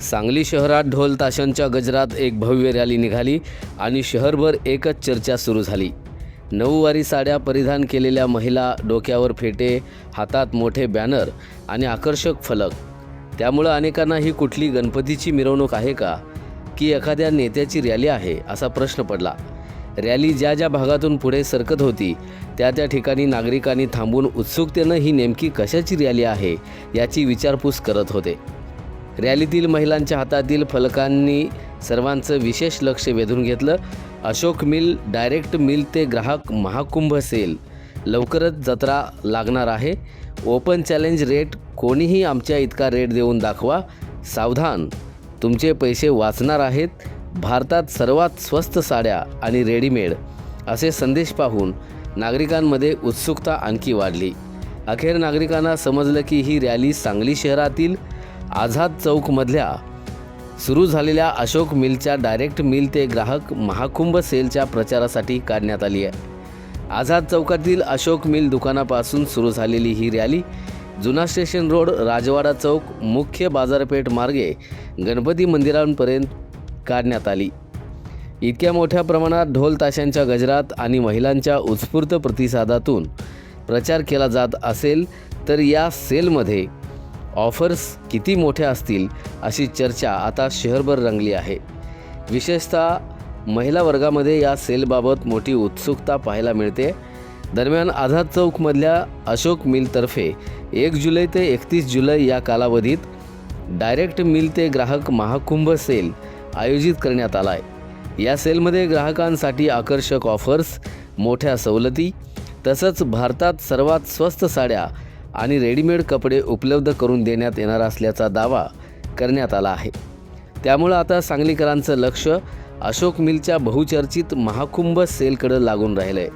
सांगली शहरात ढोल ताशांच्या गजरात एक भव्य रॅली निघाली आणि शहरभर एकच चर्चा सुरू झाली। नऊवारी साड्या परिधान केलेल्या महिला, डोक्यावर फेटे, हातात मोठे बॅनर आणि आकर्षक फलक। त्यामुळे अनेकांना ही कुठली गणपतीची मिरवणूक आहे का की एखाद्या नेत्याची रॅली आहे असा प्रश्न पडला। रॅली ज्या ज्या भागातून पुढे सरकत होती त्या ठिकाणी नागरिकांनी थांबून उत्सुकतेनं ही नेमकी कशाची रॅली आहे याची विचारपूस करत होते। रॅलीतील महिलांच्या हातातील फलकांनी सर्वांचं विशेष लक्ष वेधून घेतलं। अशोक मिल, डायरेक्ट मिल ते ग्राहक महाकुंभ सेल, लवकरच जत्रा लागणार आहे। ओपन चॅलेंज रेट, कोणीही आमच्या इतका रेट देऊन दाखवा, सावधान तुमचे पैसे वाचणार आहेत। भारतात सर्वात स्वस्त साड्या आणि रेडीमेड असे संदेश पाहून नागरिकांमध्ये उत्सुकता आणखी वाढली। अखेर नागरिकांना समजलं की ही रॅली सांगली शहरातील आझाद चौकमधल्या सुरू झालेल्या अशोक मिलच्या डायरेक्ट मिल ते ग्राहक महाकुंभ सेलच्या प्रचारासाठी काढण्यात आली आहे। आझाद चौकातील अशोक मिल दुकानापासून सुरू झालेली ही रॅली जुना स्टेशन रोड, राजवाडा चौक, मुख्य बाजारपेठ मार्गे गणपती मंदिरांपर्यंत काढण्यात आली। इतक्या मोठ्या प्रमाणात ढोल ताशांच्या गजरात आणि महिलांच्या उत्स्फूर्त प्रतिसादातून प्रचार केला जात असेल तर या सेलमध्ये ऑफर्स किती मोठ्या असतील अशी चर्चा आता शहरभर रंगली आहे। विशेषतः महिला वर्गामध्ये या सेलबाबत मोठी उत्सुकता पाहायला मिळते। दरम्यान आझाद चौकमधल्या अशोक मिलतर्फे 1 जुलै ते 31 जुलै या कालावधीत डायरेक्ट मिल ते ग्राहक महाकुंभ सेल आयोजित करण्यात आला आहे। या सेलमध्ये ग्राहकांसाठी आकर्षक ऑफर्स, मोठ्या सवलती तसंच भारतात सर्वात स्वस्त साड्या आणि रेडीमेड कपडे उपलब्ध करून देण्यात येणार असल्याचा दावा करण्यात आला आहे। त्यामुळे आता सांगलीकरांचं लक्ष अशोक मिलच्या बहुचर्चित महाकुंभ सेलकडे लागून राहिलं आहे।